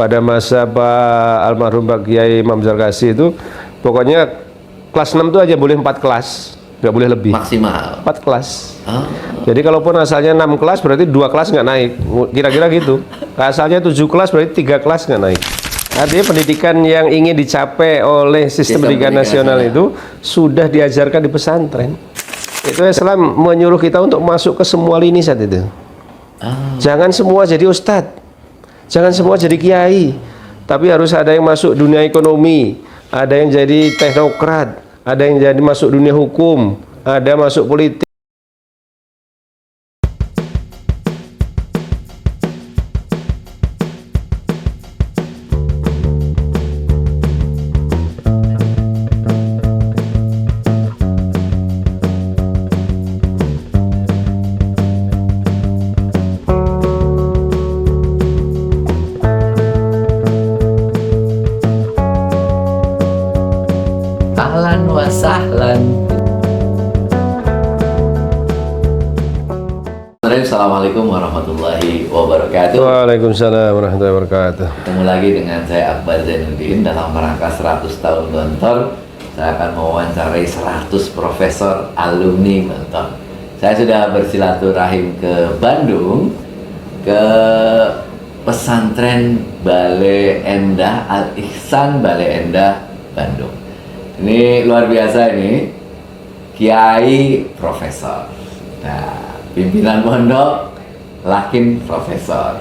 pada masa Pak almarhum Pak Kiai Imam Zarkasi itu, pokoknya kelas 6 itu aja boleh 4 kelas, nggak boleh lebih. Maksimal. 4 kelas. Oh. Jadi kalaupun asalnya 6 kelas berarti 2 kelas nggak naik, kira-kira gitu. Asalnya 7 kelas berarti 3 kelas nggak naik. Artinya pendidikan yang ingin dicapai oleh sistem pendidikan nasional itu sudah diajarkan di pesantren. Itu Islam menyuruh kita untuk masuk ke semua lini saat itu. Jangan semua jadi ustadz, jangan semua jadi kiai, tapi harus ada yang masuk dunia ekonomi, ada yang jadi teknokrat, ada yang jadi masuk dunia hukum, ada masuk politik. Ahlan wa sahlan. Assalamualaikum warahmatullahi wabarakatuh. Waalaikumsalam warahmatullahi wabarakatuh. Ketemu lagi dengan saya Akbar Zainuddin dalam rangka 100 tahun Gontor. Saya akan mewawancarai 100 profesor alumni Gontor. Saya sudah bersilaturahim ke Bandung, ke pesantren Bale Endah Al-Ihsan Bale Endah Bandung. Ini luar biasa ini, Kiai Profesor. Nah, pimpinan pondok lakin profesor.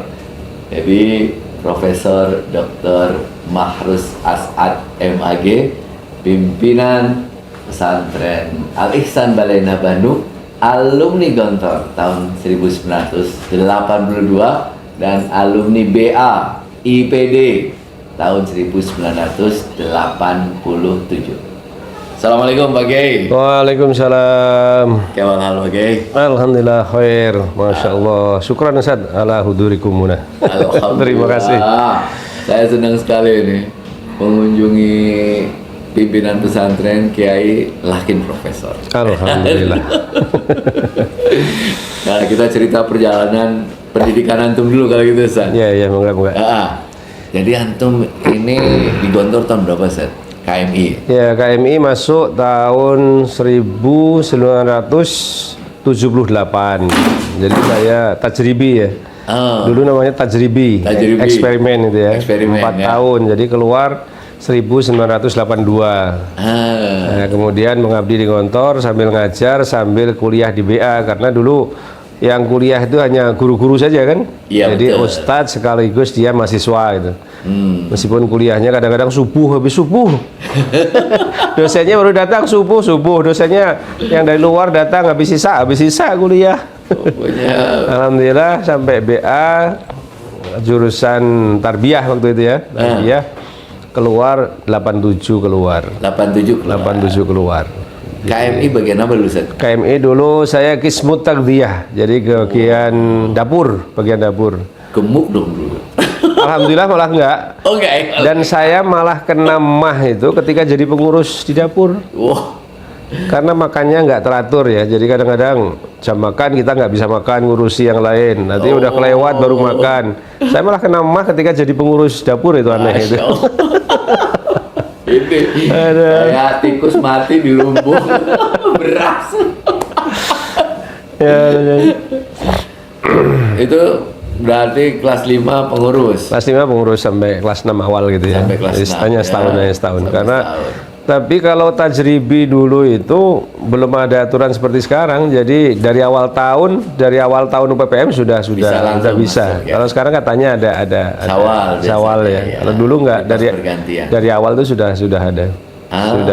Jadi Profesor Dr. Mahrus As'ad MAG, pimpinan pesantren Al-Ihsan Bale Endah Bandung, alumni Gontor tahun 1982 dan alumni BA IPD tahun 1987. Assalamualaikum Pak Kiai. Waalaikumsalam. Kewal hal Pak Kiai. Alhamdulillah khair, masya Allah. Syukran Ustaz ala hudurikumuna. Terima kasih. Saya senang sekali ini mengunjungi pimpinan pesantren Kiai Lakin Profesor. Alhamdulillah. Nah, kita cerita perjalanan pendidikan antum dulu kalau gitu Ustaz. Iya, moga-moga. Jadi antum ini di Gontor tahun berapa Ustaz? KMI. Ya, KMI masuk tahun 1978. Jadi saya tajribi ya. Dulu namanya tajribi. Eksperimen itu ya. 4 tahun. Jadi keluar 1982. Nah, kemudian mengabdi di Gontor sambil ngajar, sambil kuliah di BA karena dulu yang kuliah itu hanya guru-guru saja kan. Iya, jadi betul. Ustadz sekaligus dia mahasiswa gitu. Meskipun kuliahnya kadang-kadang habis subuh. Dosennya baru datang subuh, dosennya yang dari luar datang habis sisa kuliah. Alhamdulillah sampai BA jurusan tarbiyah waktu itu ya. Tarbiyah keluar 87 keluar. KMI bagian apa dulu Ustaz? KMI dulu saya Kismut Tagdiyah, jadi bagian dapur, Gemuk dong dulu. Alhamdulillah malah enggak. Oke. Dan saya malah kena mah itu ketika jadi pengurus di dapur. Wah. Karena makannya nggak teratur ya, jadi kadang-kadang jam makan kita nggak bisa makan, ngurusi yang lain. Nanti udah kelewat baru makan. Saya malah kena mah ketika jadi pengurus dapur, itu aneh itu. Ini kayak tikus mati di lumbung beras. Ya. Itu berarti kelas 5 pengurus. Kelas 5 pengurus sampai kelas 6 awal gitu ya. Sampai kelas 6. Hanya setahun. Karena setahun. Tapi kalau tajribi dulu itu belum ada aturan seperti sekarang. Jadi dari awal tahun UPPM sudah bisa. Masuk, ya. Kalau sekarang katanya ada Syawal ya. Kalau dulu nggak, dari awal itu sudah ada.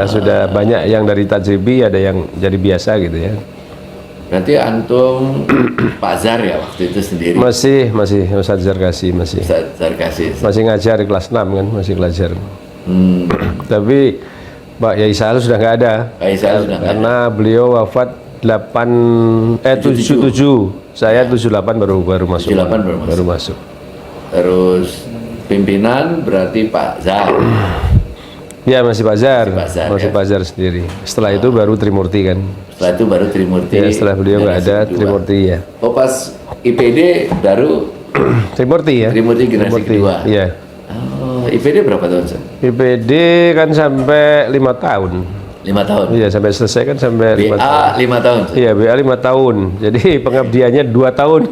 Sudah banyak yang dari tajribi, ada yang jadi biasa gitu ya. Berarti antum Pak Zar ya waktu itu sendiri? Masih Ustadz Zarkasi masih. Ustadz Zarkasi. Masih ngajar di kelas 6 kan, masih ngajar. Tapi Pak Yai Sahal sudah nggak ada. Karena beliau wafat 77. Saya 78 baru masuk. 78 baru masuk. Terus pimpinan berarti Pak Zar. Ya, masih Pak Zar. Masih Pak Zar sendiri. Setelah itu baru Trimurti kan. Setelah itu baru Trimurti. Ya, setelah beliau nggak ada Trimurti ya. Oh, pas IPD baru Trimurti ya. Trimurti generasi kedua. Iya. Oh, IPD berapa tahun, Ustaz? IPD kan sampai 5 tahun. 5 tahun. Iya, sampai selesai kan sampai 5 tahun. BA 5 tahun. Ustaz? Iya, BA 5 tahun. Jadi pengabdiannya 2 tahun.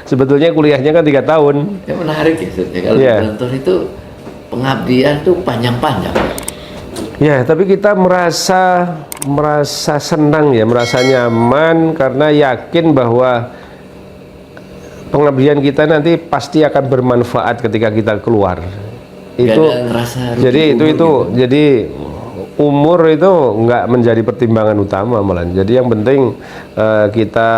Sebetulnya kuliahnya kan 3 tahun. Ya menarik ya, Ustaz. Ya, kalau Iya. di kantor itu pengabdian tuh panjang-panjang. Ya, tapi kita merasa senang ya, merasa nyaman karena yakin bahwa pengabdian kita nanti pasti akan bermanfaat ketika kita keluar. Itu Gak ada ngerasa jadi rugi itu umur gitu. jadi umur itu nggak menjadi pertimbangan utama malah. Jadi yang penting kita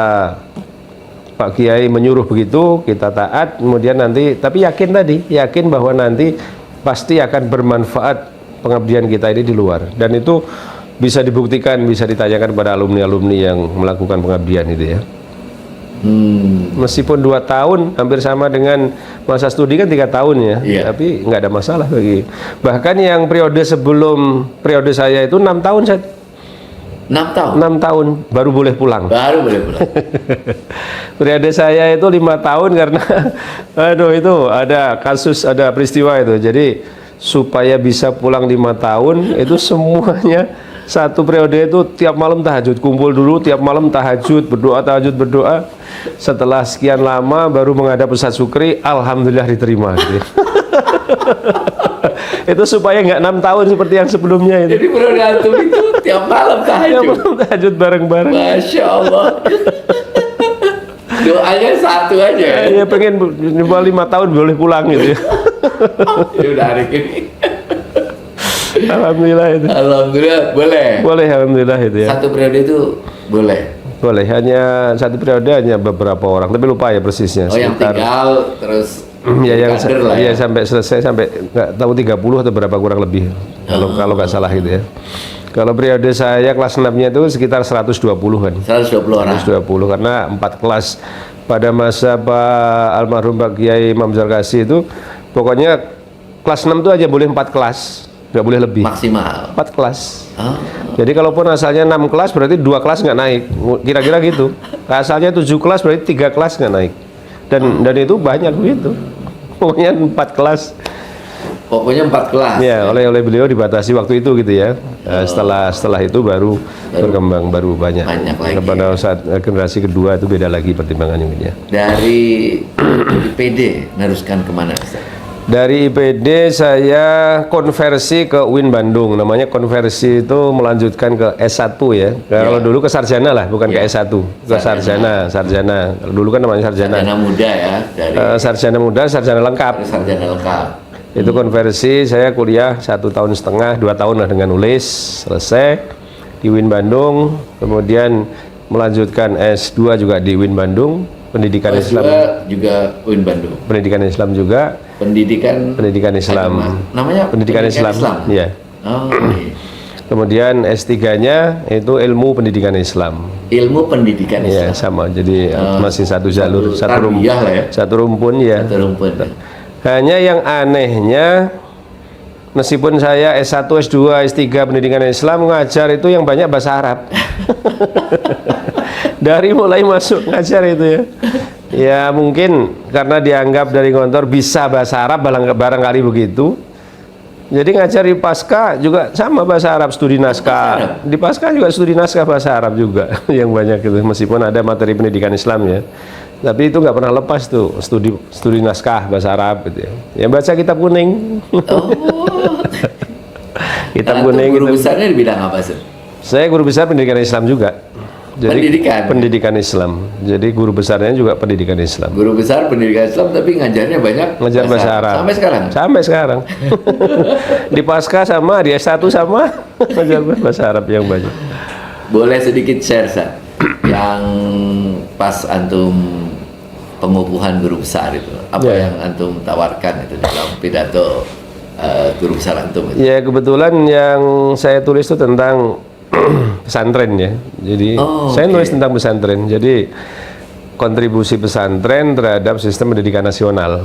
Pak Kiai menyuruh begitu, kita taat, kemudian nanti tapi yakin bahwa nanti pasti akan bermanfaat pengabdian kita ini di luar, dan itu bisa dibuktikan, bisa ditanyakan pada alumni-alumni yang melakukan pengabdian itu ya. Meskipun 2 tahun hampir sama dengan masa studi kan 3 tahun ya, Iya. tapi nggak ada masalah bagi. Bahkan yang periode sebelum periode saya itu 6 tahun, 6 tahun. 6 tahun baru boleh pulang. Baru boleh pulang. Periode saya itu 5 tahun karena aduh itu ada kasus, ada peristiwa itu. Jadi supaya bisa pulang 5 tahun itu semuanya satu periode itu tiap malam tahajud, kumpul dulu tiap malam tahajud, berdoa. Setelah sekian lama baru menghadap Ustaz Sukri, alhamdulillah diterima gitu. Itu supaya nggak 6 tahun seperti yang sebelumnya itu. Jadi periode antum itu tiap malam Tiap tahajud. malam tahajud bareng-bareng. Masya Allah. Doanya satu aja. Ya pengen 5 tahun boleh pulang gitu ya. Ya udah hari ini. Alhamdulillah itu. Alhamdulillah boleh. Boleh, alhamdulillah itu ya. Satu periode itu boleh. Boleh, hanya satu periode hanya beberapa orang, tapi lupa ya persisnya. Oh yang tinggal terus ya yang kader lah ya ya. sampai selesai, sampai nggak tahu 30 atau berapa kurang lebih. Kalau nggak salah gitu ya. Kalau periode saya kelas 6-nya itu sekitar 120-an. 120 orang. 120 karena 4 kelas pada masa Pak almarhum Pak Kiai Imam Zarkasi itu pokoknya kelas 6 itu aja boleh 4 kelas, nggak boleh lebih. Maksimal. 4 kelas. Oh. Jadi kalaupun asalnya 6 kelas berarti 2 kelas nggak naik, kira-kira gitu. Asalnya 7 kelas berarti 3 kelas nggak naik. Dan itu banyak begitu. Pokoknya 4 kelas. Pokoknya 4 kelas. Ya, oleh beliau dibatasi waktu itu gitu ya. Setelah itu baru berkembang, baru banyak. Banyak lagi. Pada saat generasi kedua itu beda lagi pertimbangannya gitu ya. Dari IPD meneruskan kemana, Ustaz? Dari IPD saya konversi ke UIN Bandung. Namanya konversi itu melanjutkan ke S1 ya. Kalau dulu ke sarjana lah, bukan ke S1. Ke sarjana. Dulu kan namanya sarjana. Sarjana muda ya, dari Sarjana muda, sarjana lengkap. sarjana lengkap. Itu konversi, saya kuliah 1,5 tahun, 2 tahun lah dengan ULIS, selesai di UIN Bandung. Kemudian melanjutkan S2 juga di UIN Bandung, pendidikan S2 Islam. juga UIN Bandung. Pendidikan Islam juga. Pendidikan Islam. agama. Namanya Pendidikan Islam. Iya. Oh, iya. Kemudian S3-nya itu ilmu pendidikan Islam. Ilmu pendidikan Ya, Islam. sama. Jadi masih satu jalur, tarbiyah lah ya. satu rumpun ya. Satu rumpun. Hanya yang anehnya, meskipun saya S1, S2, S3 pendidikan Islam, ngajar itu yang banyak bahasa Arab. Dari mulai masuk ngajar itu ya. Ya mungkin karena dianggap dari kantor bisa bahasa Arab, barangkali begitu. Jadi ngajar di Pasca juga sama bahasa Arab, studi naskah. Di Pasca juga studi naskah bahasa Arab juga yang banyak itu, meskipun ada materi pendidikan Islam ya. Tapi itu nggak pernah lepas tuh studi naskah bahasa Arab gitu ya. Yang baca kitab kuning. Oh. Kitab Antum kuning. guru besarnya di bidang apa, sih? Saya guru besar pendidikan Islam juga. Jadi pendidikan Islam. Jadi guru besarnya juga pendidikan Islam. Guru besar pendidikan Islam tapi ngajarnya banyak Ngajar bahasa Arab. Sampai sekarang. Sampai sekarang. Di Pasca sama, di S1 sama, ngajar bahasa Arab yang banyak. Boleh sedikit share, Sa, yang pas antum pengukuhan guru besar itu, apa Ya. yang antum tawarkan itu dalam pidato guru besar antum itu? Ya kebetulan yang saya tulis itu tentang pesantren ya. Jadi saya nulis tentang pesantren. Jadi kontribusi pesantren terhadap sistem pendidikan nasional.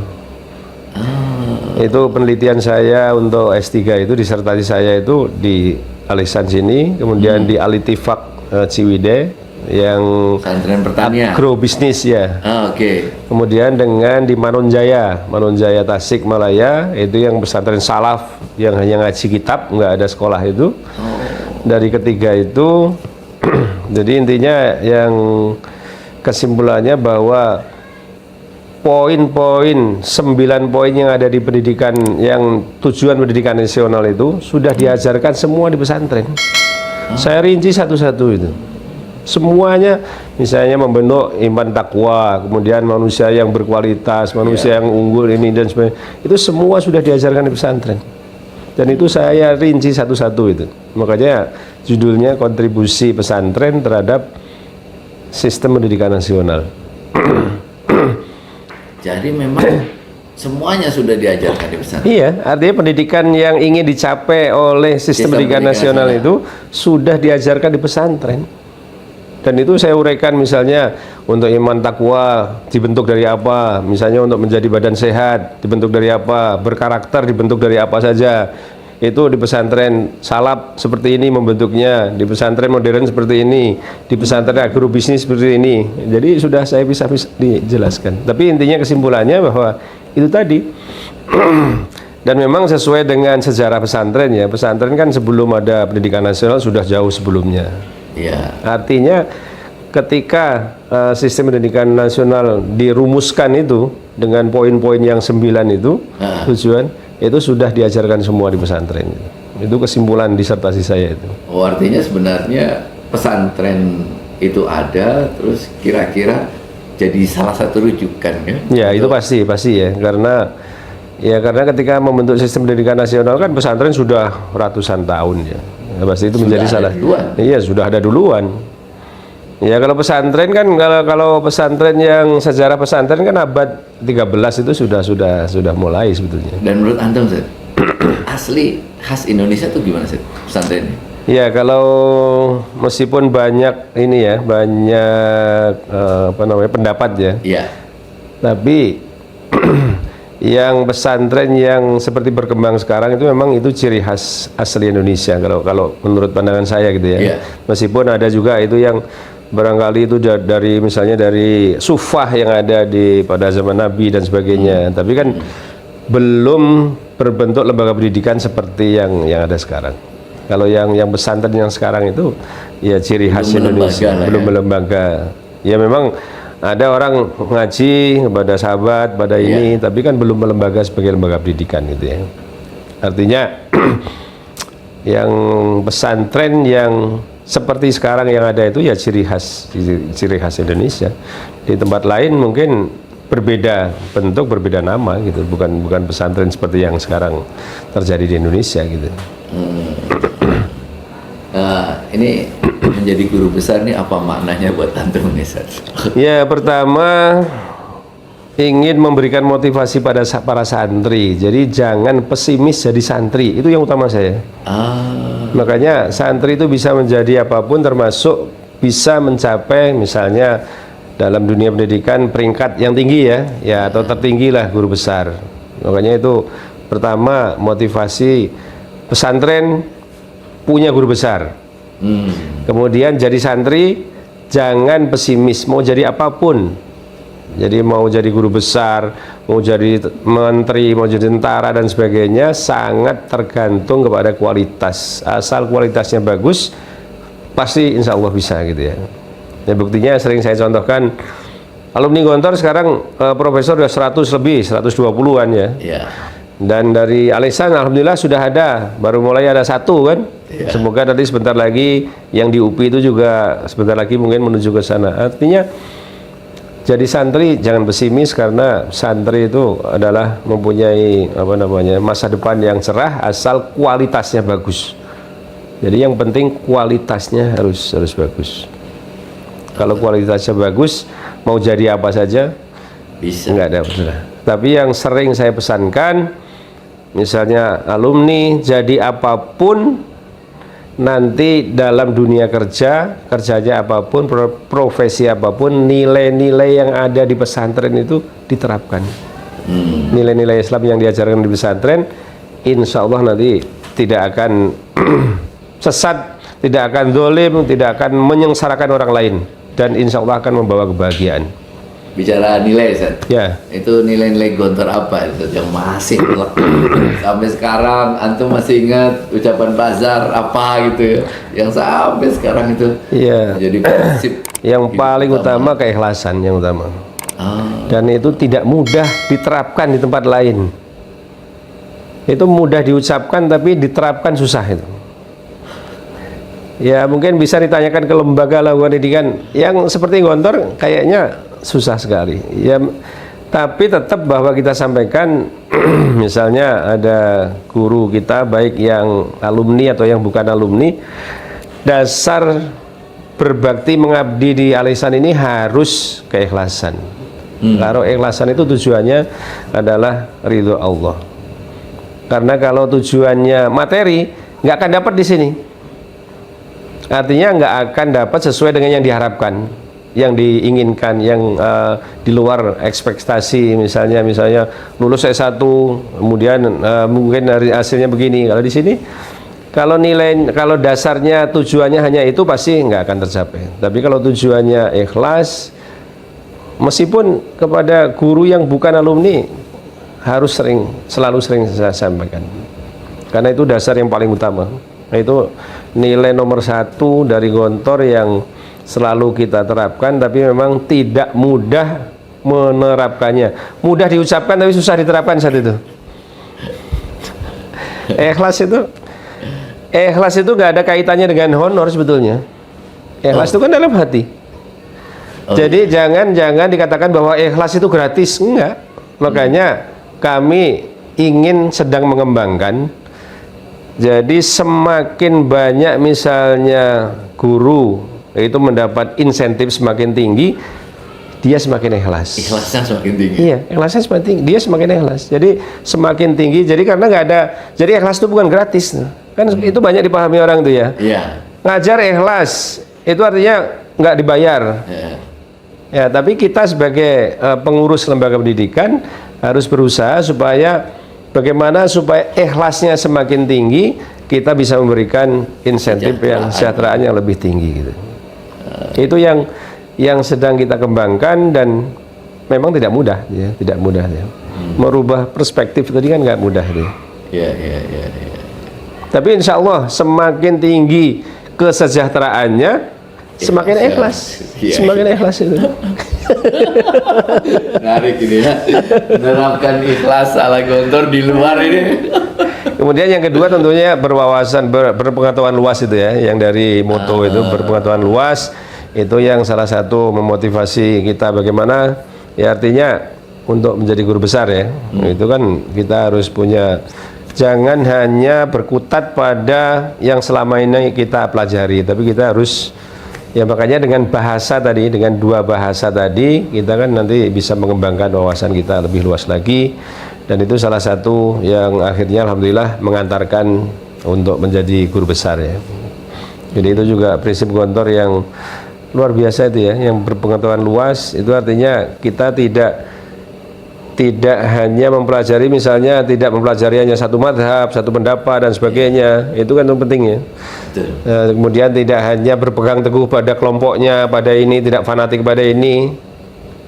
Itu penelitian saya untuk S3 itu, disertasi saya itu di Alisan sini, kemudian di Alitifak Ciwidey, yang Pesantren pertanian. agrobisnis ya. Oke. Kemudian dengan di Manonjaya Tasik Malaya, itu yang pesantren salaf yang hanya ngaji kitab, nggak ada sekolah itu. Dari ketiga itu, jadi intinya yang kesimpulannya bahwa poin-9 poin yang ada di pendidikan, yang tujuan pendidikan nasional itu sudah diajarkan semua di pesantren. Saya rinci satu-satu itu. Semuanya, misalnya membentuk iman takwa, kemudian manusia yang berkualitas, manusia yang unggul ini dan sebagainya. Itu semua sudah diajarkan di pesantren. Dan itu saya rinci satu-satu itu. Makanya judulnya kontribusi pesantren terhadap sistem pendidikan nasional. Jadi memang semuanya sudah diajarkan di pesantren. Iya, artinya pendidikan yang ingin dicapai oleh sistem pendidikan nasional itu sudah diajarkan di pesantren. Dan itu saya uraikan, misalnya untuk iman takwa dibentuk dari apa, misalnya untuk menjadi badan sehat dibentuk dari apa, berkarakter dibentuk dari apa saja. Itu di pesantren salaf seperti ini membentuknya, di pesantren modern seperti ini, di pesantren agrobisnis seperti ini. Jadi sudah saya bisa dijelaskan. Tapi intinya kesimpulannya bahwa itu tadi. Dan memang sesuai dengan sejarah pesantren ya. Pesantren kan sebelum ada pendidikan nasional sudah jauh sebelumnya. Ya. Artinya ketika sistem pendidikan nasional dirumuskan itu dengan poin-poin yang 9 itu, tujuan itu sudah diajarkan semua di pesantren. Itu kesimpulan disertasi saya itu. Oh, artinya sebenarnya pesantren itu ada, terus kira-kira jadi salah satu rujukan ya? Ya, itu pasti ya, karena ketika membentuk sistem pendidikan nasional kan pesantren sudah ratusan tahun ya. Pasti itu menjadi salah. Iya, sudah ada duluan. Ya, kalau pesantren kan, kalau pesantren yang sejarah pesantren kan abad 13 itu sudah mulai sebetulnya. Dan menurut Antum, Ustaz, asli khas Indonesia itu gimana sih pesantren ini? Ya, kalau meskipun banyak ini ya, banyak pendapat ya. Iya. Tapi yang pesantren yang seperti berkembang sekarang itu memang itu ciri khas asli Indonesia kalau menurut pandangan saya gitu ya. Yeah. Meskipun ada juga itu yang barangkali itu dari misalnya dari sufah yang ada pada zaman Nabi dan sebagainya. Tapi kan belum berbentuk lembaga pendidikan seperti yang ada sekarang. Kalau yang pesantren yang sekarang itu ya ciri khas Indonesia, belum berlembaga. Ya memang ada orang ngaji kepada sahabat, pada ini, tapi kan belum melembaga sebagai lembaga pendidikan gitu ya. Artinya yang pesantren yang seperti sekarang yang ada itu ya ciri khas Indonesia. Di tempat lain mungkin berbeda bentuk, berbeda nama gitu, bukan pesantren seperti yang sekarang terjadi di Indonesia gitu. Ini menjadi guru besar nih, apa maknanya buat Antum nih, Ustaz? Ya, pertama ingin memberikan motivasi pada para santri. Jadi jangan pesimis jadi santri, itu yang utama saya. Makanya santri itu bisa menjadi apapun, termasuk bisa mencapai misalnya dalam dunia pendidikan peringkat yang tinggi ya atau tertinggi lah, guru besar. Makanya itu pertama motivasi pesantren punya guru besar. Kemudian jadi santri jangan pesimis, mau jadi apapun. Jadi mau jadi guru besar, mau jadi menteri, mau jadi tentara dan sebagainya, sangat tergantung kepada kualitas. Asal kualitasnya bagus, pasti insya Allah bisa gitu ya. Ya buktinya sering saya contohkan, alumni Gontor sekarang profesor sudah 100 lebih, 120-an ya. Dan dari Alisan alhamdulillah sudah ada, baru mulai ada satu kan. Semoga nanti sebentar lagi yang di UPI itu juga sebentar lagi mungkin menuju ke sana. Artinya jadi santri jangan pesimis, karena santri itu adalah mempunyai masa depan yang cerah asal kualitasnya bagus. Jadi yang penting kualitasnya harus bagus. Kalau kualitasnya bagus, mau jadi apa saja bisa. Enggak ada masalah. Tapi yang sering saya pesankan, misalnya alumni jadi apapun nanti dalam dunia kerjanya apapun, profesi apapun, nilai-nilai yang ada di pesantren itu diterapkan. Nilai-nilai Islam yang diajarkan di pesantren, insya Allah nanti tidak akan sesat tidak akan zalim, tidak akan menyengsarakan orang lain, dan insya Allah akan membawa kebahagiaan. Bicara nilai, Ustaz. Ya. Itu nilai-nilai Gontor apa Ustaz, yang masih melekat sampai sekarang? Antum masih ingat ucapan Bazar apa gitu ya? Yang sampai sekarang itu Iya. jadi prinsip Yang hidup paling utama keikhlasan yang utama. Dan itu tidak mudah diterapkan di tempat lain. Itu mudah diucapkan tapi diterapkan susah itu. Ya mungkin bisa ditanyakan ke lembaga pendidikan yang seperti Gontor kayaknya susah sekali. Ya, tapi tetap bahwa kita sampaikan, misalnya ada guru kita baik yang alumni atau yang bukan alumni, dasar berbakti mengabdi di Al-Ihsan ini harus keikhlasan. Kalau ikhlasan itu tujuannya adalah ridho Allah. Karena kalau tujuannya materi, nggak akan dapat di sini. Artinya nggak akan dapat sesuai dengan yang diharapkan, yang diinginkan, yang di luar ekspektasi. Misalnya lulus S1, kemudian mungkin dari hasilnya begini. Kalau di sini, kalau dasarnya tujuannya hanya itu, pasti nggak akan tercapai. Tapi kalau tujuannya ikhlas, meskipun kepada guru yang bukan alumni, harus selalu sering saya sampaikan, karena itu dasar yang paling utama. Nah, itu nilai nomor 1 dari Gontor yang selalu kita terapkan, tapi memang tidak mudah menerapkannya. Mudah diucapkan tapi susah diterapkan saat itu. Ikhlas itu nggak ada kaitannya dengan honor sebetulnya. Ikhlas itu kan dalam hati. Jadi jangan dikatakan bahwa ikhlas itu gratis, enggak. Makanya kami ingin sedang mengembangkan. Jadi semakin banyak misalnya guru itu mendapat insentif semakin tinggi, dia semakin ikhlas. Ikhlasnya semakin tinggi. Iya, ikhlasnya semakin tinggi, dia semakin ikhlas. Jadi semakin tinggi. Jadi karena nggak ada, jadi ikhlas itu bukan gratis. Kan itu banyak dipahami orang itu ya. Iya. Ngajar ikhlas itu artinya nggak dibayar. Ya, tapi kita sebagai pengurus lembaga pendidikan harus berusaha bagaimana supaya ikhlasnya semakin tinggi, kita bisa memberikan insentif yang kesejahteraan yang lebih tinggi gitu. Itu yang sedang kita kembangkan, dan memang tidak mudah ya, tidak mudah ya. Merubah perspektif tadi kan nggak mudah ya. Iya. Tapi insya Allah semakin tinggi kesejahteraannya, semakin ikhlas, semakin ikhlas itu. Menarik ini ya, menerapkan ikhlas ala Gontor di luar ini. Kemudian yang kedua tentunya berwawasan, berpengetahuan luas itu ya, yang dari moto itu berpengetahuan luas, itu yang salah satu memotivasi kita bagaimana ya, artinya untuk menjadi guru besar ya. Itu kan kita harus punya, jangan hanya berkutat pada yang selama ini kita pelajari, tapi kita harus ya, makanya dengan bahasa tadi, dengan 2 bahasa tadi, kita kan nanti bisa mengembangkan wawasan kita lebih luas lagi. Dan itu salah satu yang akhirnya alhamdulillah mengantarkan untuk menjadi guru besar ya. Jadi itu juga prinsip Gontor yang luar biasa itu ya, yang berpengetahuan luas. Itu artinya kita tidak hanya mempelajari, misalnya tidak mempelajari hanya satu madhab, satu pendapat dan sebagainya. Itu kan yang penting ya. Kemudian tidak hanya berpegang teguh pada kelompoknya, pada ini, tidak fanatik pada ini.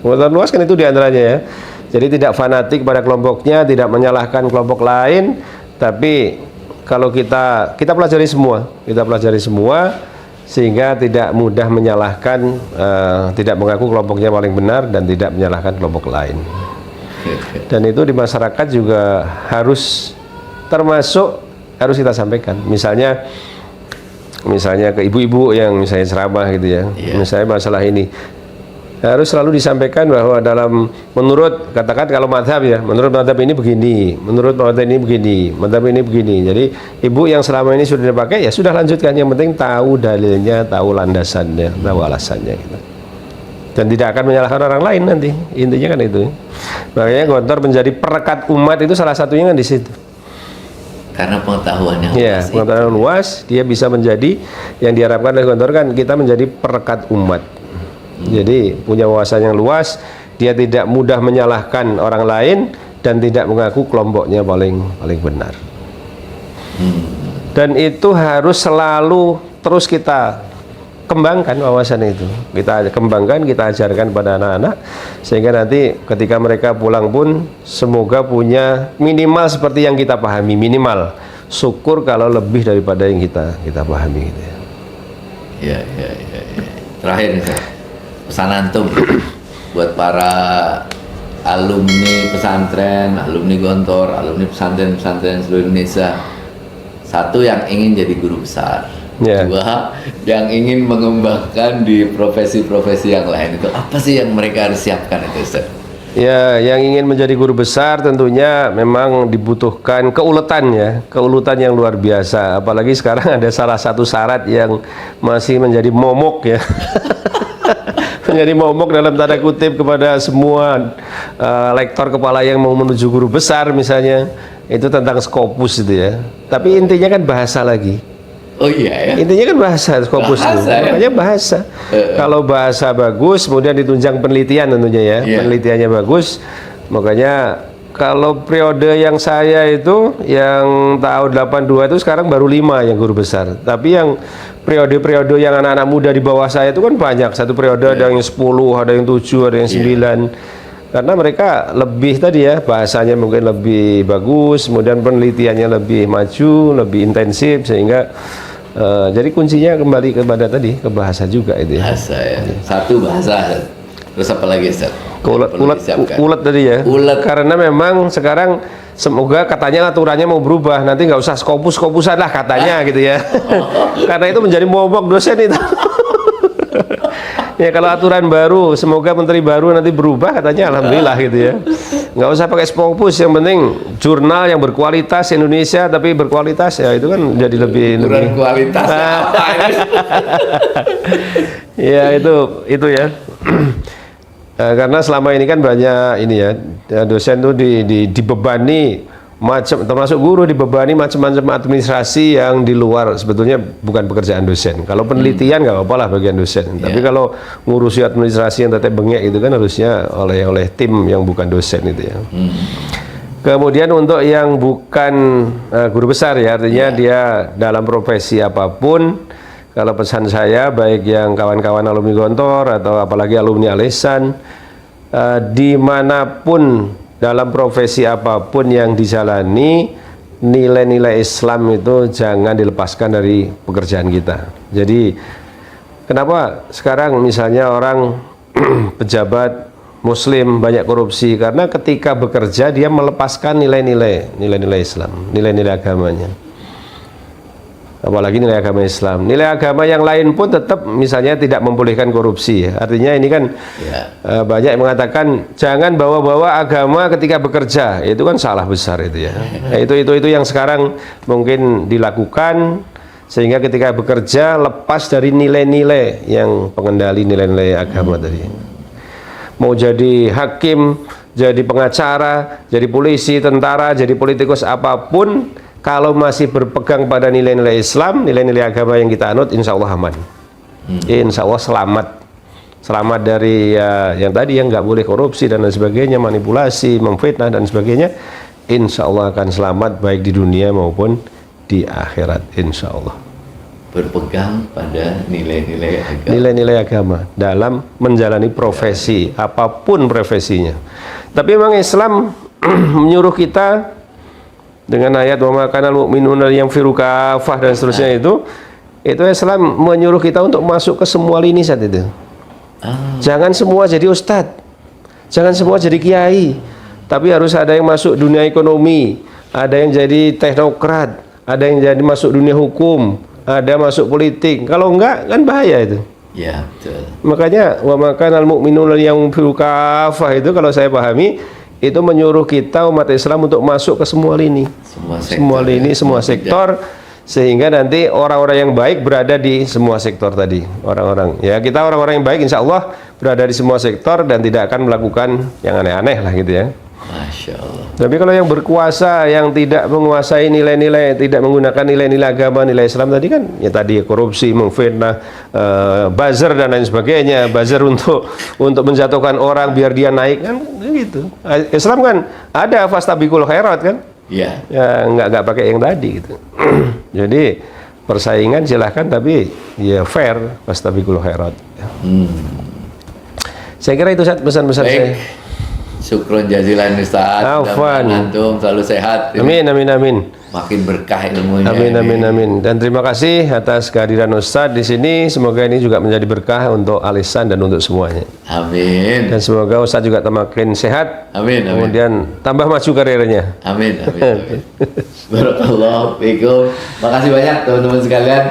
Pengetahuan luas kan itu diantaranya ya. Jadi tidak fanatik pada kelompoknya, tidak menyalahkan kelompok lain, tapi kalau kita pelajari semua, sehingga tidak mudah menyalahkan, tidak mengaku kelompoknya paling benar dan tidak menyalahkan kelompok lain. Dan itu di masyarakat juga harus harus kita sampaikan. Misalnya ke ibu-ibu yang misalnya ceramah gitu ya, misalnya masalah ini harus selalu disampaikan bahwa menurut katakan kalau madhab ya, menurut madhab ini begini, menurut madhab ini begini, madhab ini begini. Jadi ibu yang selama ini sudah dipakai ya sudah lanjutkan, yang penting tahu dalilnya, tahu landasannya, tahu alasannya gitu. Dan tidak akan menyalahkan orang lain nanti, intinya kan itu. Makanya Gontor menjadi perekat umat itu salah satunya kan di situ. Karena pengetahuannya luas, pengetahuan luas, dia bisa menjadi, yang diharapkan oleh Gontor kan kita menjadi perekat umat. Jadi punya wawasan yang luas, dia tidak mudah menyalahkan orang lain dan tidak mengaku kelompoknya paling benar. Dan itu harus selalu terus kita kembangkan wawasan itu. Kita kembangkan, kita ajarkan pada anak-anak sehingga nanti ketika mereka pulang pun semoga punya minimal seperti yang kita pahami, minimal. Syukur kalau lebih daripada yang kita pahami gitu ya. Ya. Terakhir nih, Ustaz. Pesan antum buat para alumni pesantren, alumni Gontor, alumni pesantren-pesantren seluruh Indonesia. Satu, yang ingin jadi guru besar. Ya. Dua, yang ingin mengembangkan di profesi-profesi yang lain. Itu apa sih yang mereka harus siapkan itu, Ustaz? Ya, yang ingin menjadi guru besar tentunya memang dibutuhkan keuletan ya, keuletan yang luar biasa. Apalagi sekarang ada salah satu syarat yang masih menjadi momok ya. Menjadi momok dalam tanda kutip kepada semua lektor kepala yang mau menuju guru besar misalnya, itu tentang Scopus itu ya. Tapi intinya kan bahasa lagi. Oh iya ya. Intinya kan bahasa Scopus itu. Bahasa, ya? Makanya bahasa. Kalau bahasa bagus, kemudian ditunjang penelitian tentunya ya. Iya. Penelitiannya bagus. Makanya kalau periode yang saya itu yang tahun 82 itu sekarang baru 5 yang guru besar. Tapi yang periode-periode yang anak-anak muda di bawah saya itu kan banyak. Satu periode ada yang 10, ada yang 7, ada yang 9. Karena mereka lebih tadi ya, bahasanya mungkin lebih bagus, kemudian penelitiannya lebih maju, lebih intensif, sehingga jadi kuncinya kembali kepada tadi, ke bahasa juga itu ya. Bahasa ya. Satu bahasa. Terus apa lagi, Ustaz? Ulet tadi ya. Ulet. Karena memang sekarang semoga katanya aturannya mau berubah, nanti nggak usah Scopus-Scopusan lah katanya gitu ya. Karena itu menjadi momok dosen itu. Ya kalau aturan baru, semoga menteri baru nanti berubah katanya, alhamdulillah gitu ya. Nggak usah pakai Scopus, yang penting jurnal yang berkualitas Indonesia tapi berkualitas ya, itu kan jadi lebih kualitas. Ya itu ya. Karena selama ini kan banyak ini ya, dosen tuh dibebani macam, termasuk guru dibebani macam-macam administrasi yang di luar sebetulnya bukan pekerjaan dosen. Kalau penelitian nggak apa-apa lah bagian dosen. Tapi kalau ngurusi administrasi yang tetap bengek itu kan harusnya oleh tim yang bukan dosen itu ya. Kemudian untuk yang bukan guru besar ya, artinya dia dalam profesi apapun. Kalau pesan saya, baik yang kawan-kawan alumni Gontor atau apalagi alumni Al-Ihsan, dimanapun dalam profesi apapun yang dijalani, nilai-nilai Islam itu jangan dilepaskan dari pekerjaan kita. Jadi kenapa sekarang misalnya orang pejabat Muslim banyak korupsi? Karena ketika bekerja dia melepaskan nilai-nilai Islam, nilai-nilai agamanya. Apalagi nilai agama Islam. Nilai agama yang lain pun tetap misalnya tidak membolehkan korupsi. Artinya ini kan banyak yang mengatakan jangan bawa-bawa agama ketika bekerja. Itu kan salah besar itu ya. Itu yang sekarang mungkin dilakukan sehingga ketika bekerja lepas dari nilai-nilai yang pengendali nilai-nilai agama tadi. Mau jadi hakim, jadi pengacara, jadi polisi, tentara, jadi politikus apapun, kalau masih berpegang pada nilai-nilai Islam, nilai-nilai agama yang kita anut, insya Allah aman. Insya Allah selamat dari yang tadi yang nggak boleh korupsi dan lain sebagainya, manipulasi, memfitnah dan sebagainya. Insya Allah akan selamat baik di dunia maupun di akhirat, insya Allah. Berpegang pada nilai-nilai agama. Nilai-nilai agama dalam menjalani profesi, apapun profesinya. Tapi memang Islam menyuruh kita dengan ayat wa ma kanal mu'minuna yanfiru kafah dan seterusnya itu Islam menyuruh kita untuk masuk ke semua lini saat itu. Jangan semua jadi ustadz, jangan semua jadi kiai, tapi harus ada yang masuk dunia ekonomi, ada yang jadi teknokrat, ada yang jadi masuk dunia hukum, ada masuk politik. Kalau enggak kan bahaya itu. Ya, betul. Makanya wa ma kanal mu'minuna yanfiru kafah itu kalau saya pahami itu menyuruh kita umat Islam untuk masuk ke semua lini, semua lini, semua sektor, sehingga nanti orang-orang yang baik berada di semua sektor tadi. Orang-orang yang baik insya Allah berada di semua sektor dan tidak akan melakukan yang aneh-aneh lah gitu ya. Masya Allah. Tapi kalau yang berkuasa, yang tidak menguasai nilai-nilai, tidak menggunakan nilai-nilai agama, nilai Islam tadi kan, ya tadi korupsi, memfitnah, buzzer dan lain sebagainya, buzzer untuk menjatuhkan orang biar dia naik kan, gitu. Islam kan ada fastabiqul khairat kan, ya nggak pakai yang tadi gitu. Jadi persaingan silahkan, tapi ya fair, fastabiqul khairat. Saya kira itu Ustaz pesan-pesan saya. Baik. Syukron jazilan Ustaz. Afwan. Mudah-mudahan antum selalu sehat. Amin, amin, amin. Makin berkah ilmunya. Amin, ini. amin, amin. Dan terima kasih atas kehadiran Ustadz di sini. Semoga ini juga menjadi berkah untuk Alisan dan untuk semuanya. Amin. Dan semoga Ustadz juga makin sehat. Amin, amin. Kemudian tambah maju karirnya. Amin, amin, amin. Barakallahu fikum. Makasih banyak teman-teman sekalian.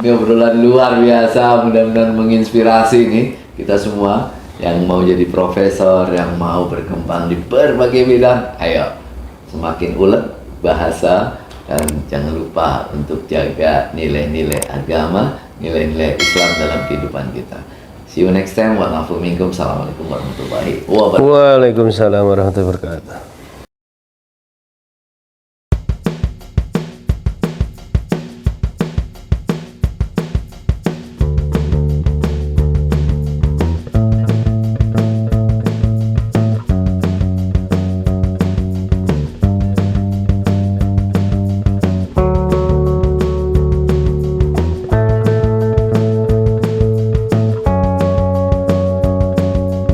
Ini obrolan luar biasa, mudah-mudahan menginspirasi nih kita semua yang mau jadi profesor, yang mau berkembang di berbagai bidang. Ayo, semakin ulet bahasa dan jangan lupa untuk jaga nilai-nilai agama, nilai-nilai Islam dalam kehidupan kita. See you next time. Assalamualaikum warahmatullahi wabarakatuh. Waalaikumsalam warahmatullahi wabarakatuh.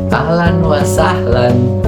Ahlan wa sahlan.